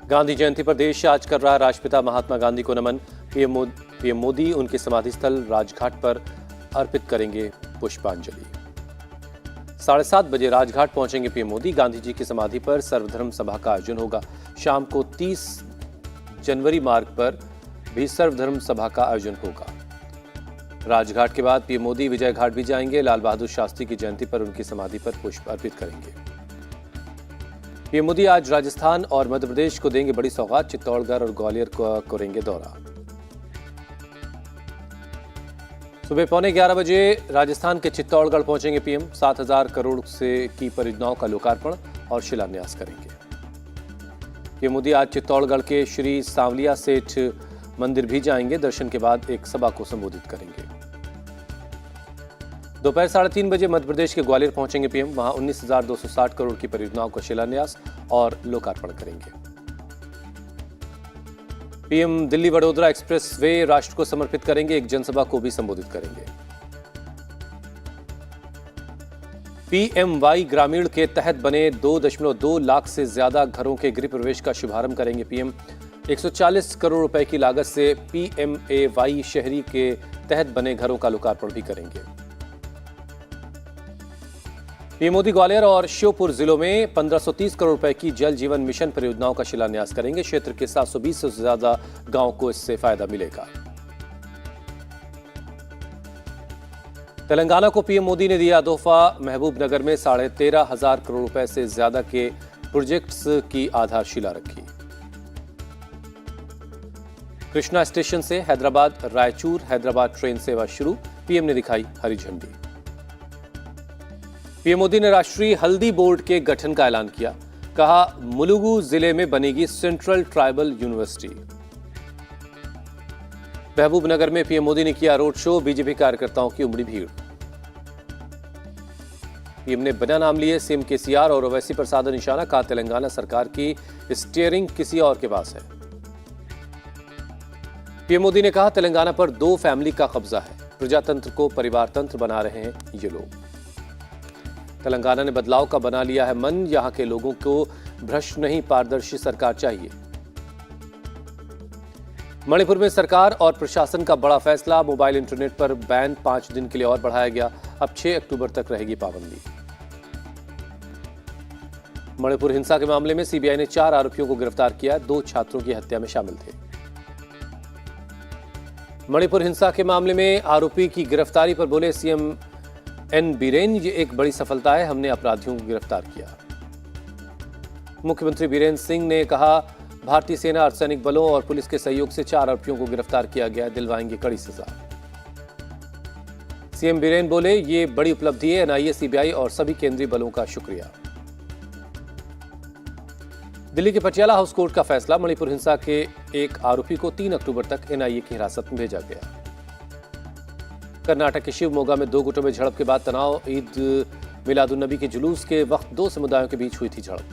गांधी जयंती पर देश आज कर रहा राष्ट्रपिता महात्मा गांधी को नमन। पीएम मोदी उनके समाधि स्थल राजघाट पर अर्पित करेंगे पुष्पांजलि। 7:30 बजे राजघाट पहुंचेंगे पीएम मोदी। गांधी जी की समाधि पर सर्वधर्म सभा का आयोजन होगा। शाम को 30 जनवरी मार्ग पर भी सर्वधर्म सभा का आयोजन होगा। राजघाट के बाद पीएम मोदी विजय घाट भी जाएंगे। लाल बहादुर शास्त्री की जयंती पर उनकी समाधि पर पुष्प अर्पित करेंगे। पीएम मोदी आज राजस्थान और मध्य प्रदेश को देंगे बड़ी सौगात। चित्तौड़गढ़ और ग्वालियर को करेंगे दौरा। सुबह 11:15 बजे राजस्थान के चित्तौड़गढ़ पहुंचेंगे पीएम। 7,000 करोड़ से की परियोजनाओं का लोकार्पण और शिलान्यास करेंगे। पीएम मोदी आज चित्तौड़गढ़ के श्री सांवलिया सेठ मंदिर भी जाएंगे। दर्शन के बाद एक सभा को संबोधित करेंगे। दोपहर 3:30 बजे मध्य प्रदेश के ग्वालियर पहुंचेंगे पीएम। वहां 19,260 करोड़ की परियोजनाओं का शिलान्यास और लोकार्पण करेंगे। PM Delhi Vadodara express way राष्ट्र को समर्पित करेंगे। एक जनसभा को भी संबोधित करेंगे। पीएमवाई ग्रामीण के तहत बने 2.2 लाख से ज्यादा घरों के गृह प्रवेश का शुभारंभ करेंगे पीएम। 140 करोड़ रुपए की लागत से पीएमएवाई शहरी के तहत बने घरों का लोकार्पण भी करेंगे। पीएम मोदी ग्वालियर और श्योपुर जिलों में 1530 करोड़ रुपए की जल जीवन मिशन परियोजनाओं का शिलान्यास करेंगे। क्षेत्र के 720 से ज्यादा गांवों को इससे फायदा मिलेगा। तेलंगाना को पीएम मोदी ने दिया तोहफा। महबूबनगर में 13,500 करोड़ रुपए से ज्यादा के प्रोजेक्ट्स की आधारशिला रखी। कृष्णा स्टेशन से हैदराबाद रायचूर हैदराबाद ट्रेन सेवा शुरू। पीएम ने दिखाई हरी झंडी। पीएम मोदी ने राष्ट्रीय हल्दी बोर्ड के गठन का ऐलान किया। कहा, मुलुगु जिले में बनेगी सेंट्रल ट्राइबल यूनिवर्सिटी। महबूबनगर में पीएम मोदी ने किया रोड शो। बीजेपी कार्यकर्ताओं की उमड़ी भीड़। पीएम ने बिना नाम लिए सीएम केसीआर और ओवैसी पर साधा निशाना। कहा, तेलंगाना सरकार की स्टीयरिंग किसी और के पास है। पीएम मोदी ने कहा, तेलंगाना पर 2 फैमिली का कब्जा है। प्रजातंत्र को परिवार तंत्र बना रहे हैं ये लोग। तेलंगाना ने बदलाव का बना लिया है मन। यहां के लोगों को भ्रष्ट नहीं पारदर्शी सरकार चाहिए। मणिपुर में सरकार और प्रशासन का बड़ा फैसला। मोबाइल इंटरनेट पर बैन 5 दिन के लिए और बढ़ाया गया। अब 6 अक्टूबर तक रहेगी पाबंदी। मणिपुर हिंसा के मामले में सीबीआई ने 4 आरोपियों को गिरफ्तार किया। 2 छात्रों की हत्या में शामिल थे। मणिपुर हिंसा के मामले में आरोपी की गिरफ्तारी पर बोले सीएम एन बीरेन, ये एक बड़ी सफलता है। हमने अपराधियों को गिरफ्तार किया। मुख्यमंत्री बीरेन सिंह ने कहा, भारतीय सेना अर्धसैनिक बलों और पुलिस के सहयोग से 4 आरोपियों को गिरफ्तार किया गया। दिलवाएंगे कड़ी सजा। सीएम बीरेन बोले, ये बड़ी उपलब्धि है। एनआईए, सीबीआई और सभी केंद्रीय बलों का शुक्रिया। दिल्ली के पटियाला हाउस कोर्ट का फैसला। मणिपुर हिंसा के एक आरोपी को 3 अक्टूबर तक एनआईए की हिरासत में भेजा गया। कर्नाटक के शिवमोगा में 2 गुटों में झड़प के बाद तनाव। ईद मिलादुन्नबी के जुलूस के वक्त 2 समुदायों के बीच हुई थी झड़प।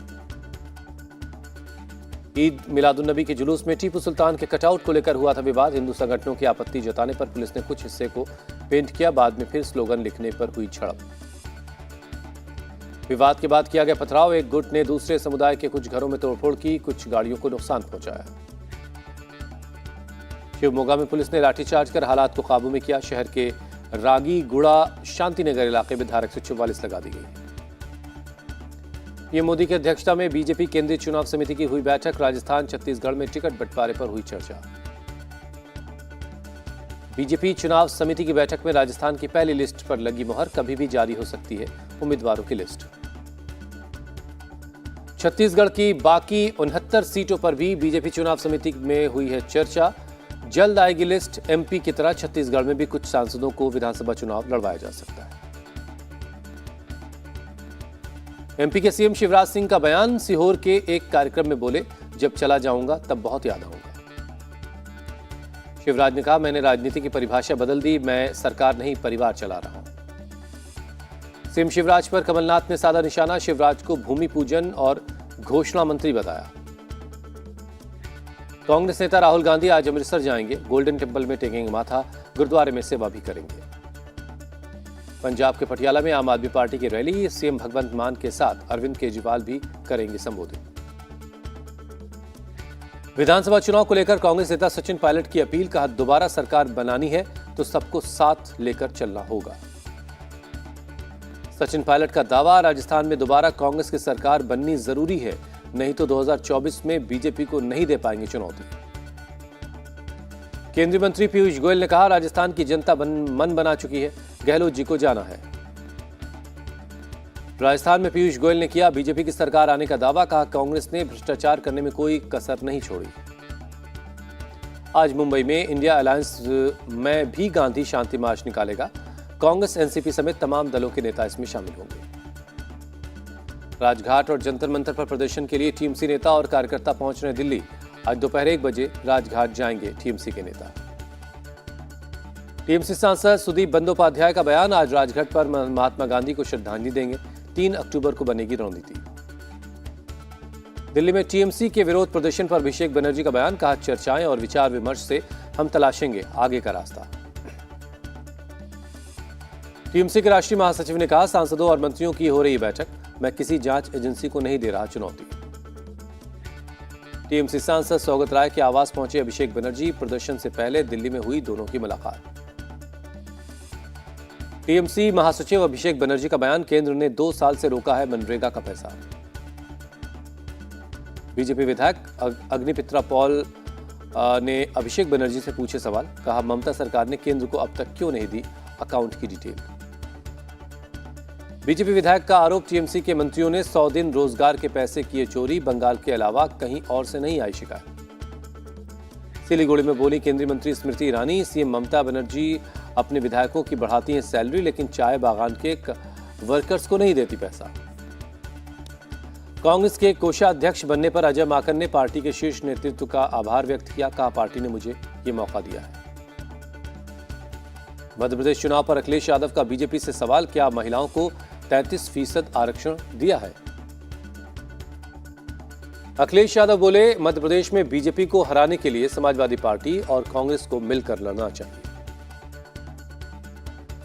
ईद मिलादुन्नबी के जुलूस में टीपू सुल्तान के कटआउट को लेकर हुआ था विवाद। हिंदू संगठनों की आपत्ति जताने पर पुलिस ने कुछ हिस्से को पेंट किया। बाद में फिर स्लोगन लिखने पर हुई झड़प। विवाद के बाद किया गया पथराव। एक गुट ने दूसरे समुदाय के कुछ घरों में तोड़फोड़ की। कुछ गाड़ियों को नुकसान पहुंचाया। शिवमोगा में पुलिस ने लाठीचार्ज कर हालात को काबू में किया। शहर के रागी गुड़ा शांतिनगर इलाके में धारा 144 लगा दी गई। पीएम मोदी की अध्यक्षता में बीजेपी केंद्रीय चुनाव समिति की हुई बैठक। राजस्थान छत्तीसगढ़ में टिकट बंटवारे पर हुई चर्चा। बीजेपी चुनाव समिति की बैठक में राजस्थान की पहली लिस्ट पर लगी मुहर। कभी भी जारी हो सकती है उम्मीदवारों की लिस्ट। छत्तीसगढ़ की बाकी 69 सीटों पर भी बीजेपी चुनाव समिति में हुई है चर्चा। जल्द आएगी लिस्ट। एमपी की तरह छत्तीसगढ़ में भी कुछ सांसदों को विधानसभा चुनाव लड़वाया जा सकता है। एमपी के सीएम शिवराज सिंह का बयान। सीहोर के एक कार्यक्रम में बोले, जब चला जाऊंगा तब बहुत याद आऊंगा। शिवराज ने कहा, मैंने राजनीति की परिभाषा बदल दी। मैं सरकार नहीं, परिवार चला रहा हूं। सीएम शिवराज पर कमलनाथ ने साधा निशाना। शिवराज को भूमि पूजन और घोषणा मंत्री बताया। कांग्रेस नेता राहुल गांधी आज अमृतसर जाएंगे। गोल्डन टेम्पल में टेकेंगे माथा। गुरुद्वारे में सेवा भी करेंगे। पंजाब के पटियाला में आम आदमी पार्टी की रैली। सीएम भगवंत मान के साथ अरविंद केजरीवाल भी करेंगे संबोधित। विधानसभा चुनाव को लेकर कांग्रेस नेता सचिन पायलट की अपील, कहा दोबारा सरकार बनानी है तो सबको साथ लेकर चलना होगा। सचिन पायलट का दावा, राजस्थान में दोबारा कांग्रेस की सरकार बननी जरूरी है, नहीं तो 2024 में बीजेपी को नहीं दे पाएंगे चुनौती। केंद्रीय मंत्री पीयूष गोयल ने कहा, राजस्थान की जनता मन बना चुकी है, गहलोत जी को जाना है। राजस्थान में पीयूष गोयल ने किया बीजेपी की सरकार आने का दावा, कहा कांग्रेस ने भ्रष्टाचार करने में कोई कसर नहीं छोड़ी। आज मुंबई में इंडिया अलायंस में भी गांधी शांति मार्च निकालेगा। कांग्रेस, एनसीपी समेत तमाम दलों के नेता इसमें शामिल होंगे। राजघाट और जंतर मंतर पर प्रदर्शन के लिए टीएमसी नेता और कार्यकर्ता पहुंच रहे दिल्ली। आज दोपहर 1 बजे राजघाट जाएंगे टीएमसी के नेता। टीएमसी सांसद सुदीप बंदोपाध्याय का बयान, आज राजघाट पर महात्मा गांधी को श्रद्धांजलि देंगे। 3 अक्टूबर को बनेगी रणनीति। दिल्ली में टीएमसी के विरोध प्रदर्शन पर अभिषेक बनर्जी का बयान, कहा चर्चाएं और विचार विमर्श से हम तलाशेंगे आगे का रास्ता। टीएमसी के राष्ट्रीय महासचिव ने कहा, सांसदों और मंत्रियों की हो रही बैठक, मैं किसी जांच एजेंसी को नहीं दे रहा चुनौती। टीएमसी सांसद सौगत राय के आवास पहुंचे अभिषेक बनर्जी, प्रदर्शन से पहले दिल्ली में हुई दोनों की मुलाकात। टीएमसी महासचिव अभिषेक बनर्जी का बयान, केंद्र ने 2 साल से रोका है मनरेगा का पैसा। बीजेपी विधायक अग्निपित्रा पॉल ने अभिषेक बनर्जी से पूछे सवाल, कहा ममता सरकार ने केंद्र को अब तक क्यों नहीं दी अकाउंट की डिटेल। बीजेपी विधायक का आरोप, टीएमसी के मंत्रियों ने 100 दिन रोजगार के पैसे किए चोरी, बंगाल के अलावा कहीं और से नहीं आई शिकायत। सिलीगुड़ी में बोली केंद्रीय मंत्री स्मृति ईरानी, सीएम ममता बनर्जी अपने विधायकों की बढ़ाती हैं सैलरी, लेकिन चाय बागान के वर्कर्स को नहीं देती पैसा। कांग्रेस के कोषाध्यक्ष बनने पर अजय माकन ने पार्टी के शीर्ष नेतृत्व का आभार व्यक्त किया, कहा पार्टी ने मुझे ये मौका दिया है। मध्य प्रदेश चुनाव पर अखिलेश यादव का बीजेपी से सवाल, क्या महिलाओं को 33% आरक्षण दिया है। अखिलेश यादव बोले, मध्य प्रदेश में बीजेपी को हराने के लिए समाजवादी पार्टी और कांग्रेस को मिलकर लड़ना चाहिए।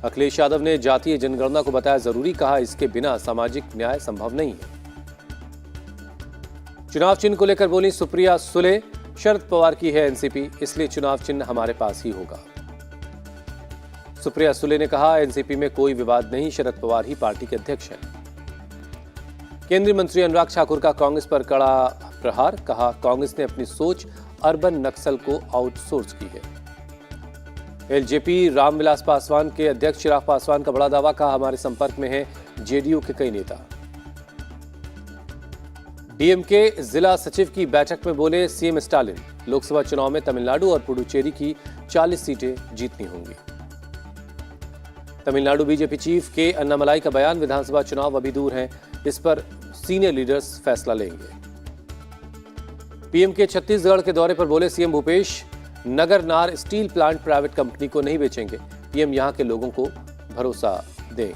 अखिलेश यादव ने जातीय जनगणना को बताया जरूरी, कहा इसके बिना सामाजिक न्याय संभव नहीं है। चुनाव चिन्ह को लेकर बोली सुप्रिया सुले, शरद पवार की है एनसीपी, इसलिए चुनाव चिन्ह हमारे पास ही होगा। सुप्रिया सुले ने कहा, एनसीपी में कोई विवाद नहीं, शरद पवार ही पार्टी के अध्यक्ष हैं। केंद्रीय मंत्री अनुराग ठाकुर का कांग्रेस पर कड़ा प्रहार, कहा कांग्रेस ने अपनी सोच अर्बन नक्सल को आउटसोर्स की है। एलजेपी रामविलास पासवान के अध्यक्ष चिराग पासवान का बड़ा दावा, कहा हमारे संपर्क में है जेडीयू के कई नेता। डीएमके जिला सचिव की बैठक में बोले सीएम स्टालिन, लोकसभा चुनाव में तमिलनाडु और पुडुचेरी की 40 सीटें जीतनी होंगी। तमिलनाडु बीजेपी चीफ के अन्नामलाई का बयान, विधानसभा चुनाव अभी दूर हैं, इस पर सीनियर लीडर्स फैसला लेंगे। पीएम के छत्तीसगढ़ के दौरे पर बोले CM Bhupesh, Nagarnar steel plant private company को नहीं बेचेंगे, पीएम यहां के लोगों को भरोसा दें।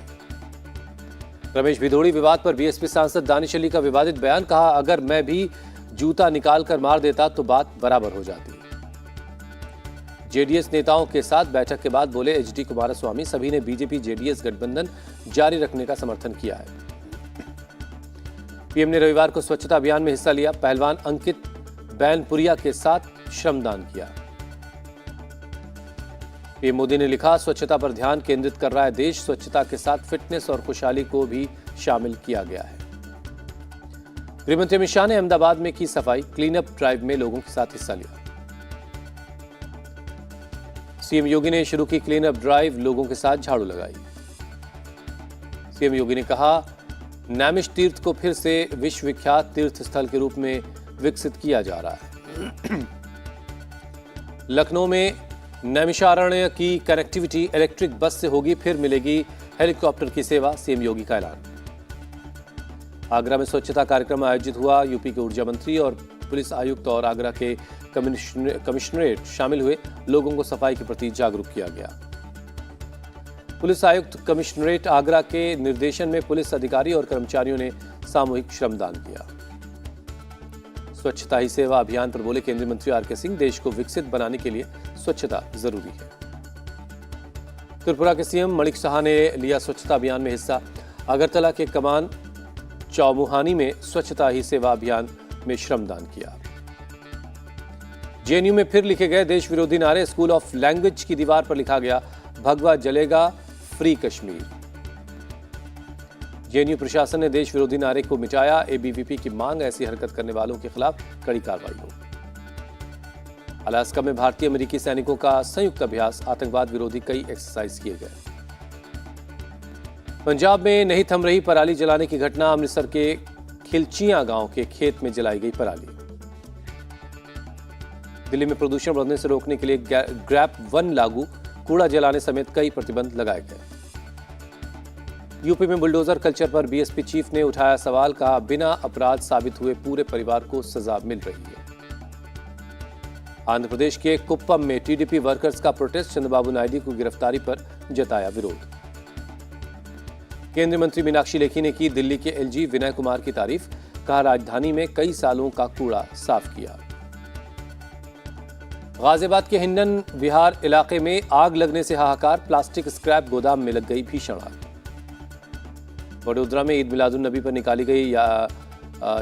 रमेश भिदोड़ी विवाद पर बीएसपी सांसद दानिश अली का विवादित बयान, कहा अगर मैं भी जूता निकाल कर मार देता तो बात बराबर हो जाती। जेडीएस नेताओं के साथ बैठक के बाद बोले एचडी कुमारस्वामी, सभी ने बीजेपी जेडीएस गठबंधन जारी रखने का समर्थन किया है। पीएम ने रविवार को स्वच्छता अभियान में हिस्सा लिया, पहलवान अंकित बैनपुरिया के साथ श्रमदान किया। पीएम मोदी ने लिखा, स्वच्छता पर ध्यान केंद्रित कर रहा है देश, स्वच्छता के साथ फिटनेस और खुशहाली को भी शामिल किया गया है। गृहमंत्री अमित शाह ने अहमदाबाद में की सफाई, क्लीन अप ड्राइव में लोगों के साथ हिस्सा लिया। सीएम योगी ने शुरू की क्लीन अप ड्राइव, लोगों के साथ झाड़ू लगाई। सीएम योगी ने कहा, नैमिष तीर्थ को फिर से विश्व विख्यात तीर्थ स्थल के रूप में विकसित किया जा रहा है। लखनऊ में नैमिषारण्य की कनेक्टिविटी इलेक्ट्रिक बस से होगी, फिर मिलेगी हेलीकॉप्टर की सेवा, सीएम योगी का ऐलान। आगरा में स्वच्छता कार्यक्रम आयोजित हुआ, यूपी के ऊर्जा मंत्री और पुलिस आयुक्त और आगरा के कमिश्नरेट शामिल हुए, लोगों को सफाई के प्रति जागरूक किया गया। पुलिस आयुक्त कमिश्नरेट आगरा के निर्देशन में पुलिस अधिकारी और कर्मचारियों ने सामूहिक श्रमदान किया। स्वच्छता ही सेवा अभियान पर बोले केंद्रीय मंत्री आरके सिंह, देश को विकसित बनाने के लिए स्वच्छता जरूरी है। त्रिपुरा के सीएम मणिक साहा ने लिया स्वच्छता अभियान में हिस्सा। अगरतला के कमान चौमुहानी में स्वच्छता ही सेवा अभियान में श्रमदान किया। जेएनयू में फिर लिखे गए देश विरोधी नारे। स्कूल ऑफ लैंग्वेज की दीवार पर लिखा गया, भगवा जलेगा, फ्री कश्मीर। जेएनयू प्रशासन ने देश विरोधी नारे को मिटाया। एबीवीपी की मांग, ऐसी हरकत करने वालों के खिलाफ कड़ी कार्रवाई हो। अलास्का में भारतीय अमेरिकी सैनिकों का संयुक्त अभ्यास, आतंकवाद विरोधी कई एक्सरसाइज किए गए। पंजाब में नहीं थम रही पराली जलाने की घटना। अमृतसर के खिलचियां गांव के खेत में जलाई गई पराली। दिल्ली में प्रदूषण बढ़ने से रोकने के लिए ग्रैप 1 लागू, कूड़ा जलाने समेत कई प्रतिबंध लगाए गए। यूपी में बुलडोजर कल्चर पर बीएसपी चीफ ने उठाया सवाल, कहा बिना अपराध साबित हुए पूरे परिवार को सजा मिल रही है। आंध्र प्रदेश के कुप्पम में टीडीपी वर्कर्स का प्रोटेस्ट, चंद्रबाबू नायडू को गिरफ्तारी पर जताया विरोध। केंद्रीय मंत्री मीनाक्षी लेखी ने की दिल्ली के एलजी विनय कुमार की तारीफ, कहा राजधानी में कई सालों का कूड़ा साफ किया। गाजियाबाद के हिंडन विहार इलाके में आग लगने से हाहाकार, प्लास्टिक स्क्रैप गोदाम में लग गई भीषण आग। वडोदरा में ईद मिलादुन्नबी पर निकाली गई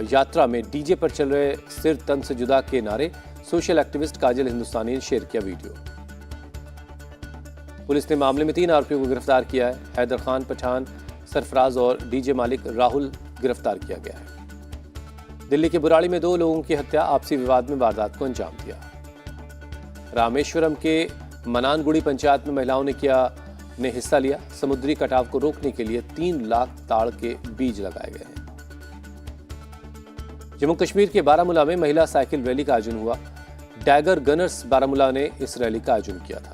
यात्रा में डीजे पर चल रहे सिर तन से जुदा के नारे। सोशल एक्टिविस्ट काजल हिंदुस्तानी ने शेयर किया वीडियो। पुलिस ने मामले में 3 आरोपियों को गिरफ्तार किया है। हैदर खान पठान, सरफराज और डीजे मालिक राहुल गिरफ्तार किया गया है। दिल्ली के बुराड़ी में 2 लोगों की हत्या, आपसी विवाद में वारदात को अंजाम दिया। रामेश्वरम के मनानगुड़ी पंचायत में महिलाओं ने हिस्सा लिया। समुद्री कटाव को रोकने के लिए 3 लाख ताड़ के बीज लगाए गए हैं। जम्मू कश्मीर के बारामूला में महिला साइकिल रैली का आयोजन हुआ। डैगर गनर्स बारामूला ने इस रैली का आयोजन किया था।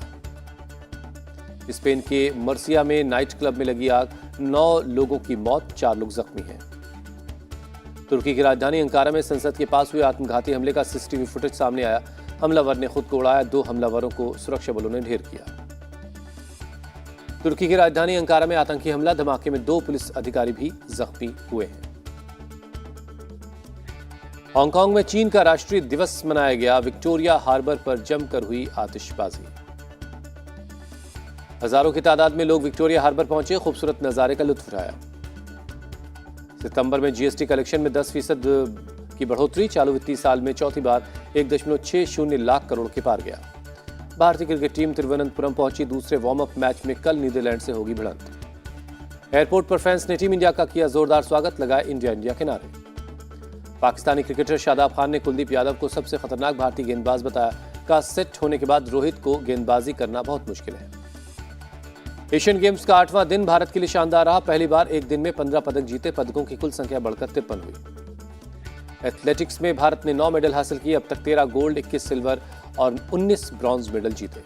स्पेन के मर्सिया में नाइट क्लब में लगी आग, 9 लोगों की मौत, 4 लोग जख्मी हैं। तुर्की की राजधानी अंकारा में संसद के पास हुए आत्मघाती हमले का सीसीटीवी फुटेज सामने आया। हमलावर ने खुद को उड़ाया, 2 हमलावरों को सुरक्षा बलों ने ढेर किया। तुर्की की राजधानी अंकारा में आतंकी हमला, धमाके में 2 पुलिस अधिकारी भी जख्मी हुए हैं। हांगकांग में चीन का राष्ट्रीय दिवस मनाया गया। विक्टोरिया हार्बर पर जमकर हुई आतिशबाजी। हजारों की तादाद में लोग विक्टोरिया हार्बर पहुंचे, खूबसूरत नजारे का लुत्फ उठाया। सितंबर में जीएसटी कलेक्शन में 10% की बढ़ोतरी, चालू वित्तीय साल में चौथी बार 1.60 लाख करोड़ के पार गया। भारतीय क्रिकेट टीम तिरुवनंतपुरम पहुंची। दूसरे वार्म अप मैच में कल नीदरलैंड से होगी भिड़ंत। एयरपोर्ट पर फैंस ने टीम इंडिया का किया जोरदार स्वागत, लगाए इंडिया के नारे। पाकिस्तानी क्रिकेटर शादाब खान ने कुलदीप यादव को सबसे खतरनाक भारतीय गेंदबाज बताया, कहा सेट होने के बाद रोहित को गेंदबाजी करना बहुत मुश्किल है। एशियन गेम्स का 8वां दिन भारत के लिए शानदार रहा। पहली बार एक दिन में 15 पदक जीते, पदकों की कुल संख्या बढ़कर 53 हुई। एथलेटिक्स में भारत ने 9 मेडल हासिल किए, अब तक 13 गोल्ड, 21 सिल्वर और 19 ब्रॉन्ज मेडल जीते।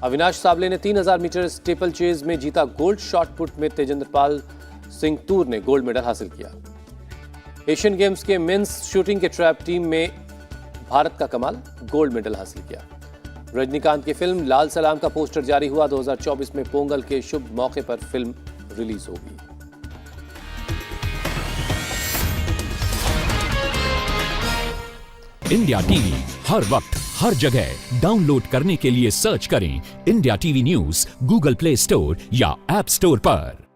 अविनाश सावले ने 3000 मीटर स्टेपल चेज में जीता गोल्ड। शॉट पुट में तेजेंद्रपाल सिंह तूर ने गोल्ड मेडल हासिल किया। एशियन गेम्स के मेंस शूटिंग के ट्रैप टीम में भारत का कमाल, गोल्ड मेडल हासिल किया। रजनीकांत की फिल्म लाल सलाम का पोस्टर जारी हुआ। 2024 में पोंगल के शुभ मौके पर फिल्म रिलीज होगी। इंडिया टीवी हर वक्त हर जगह डाउनलोड करने के लिए सर्च करें India TV news Google play store या ऐप स्टोर पर।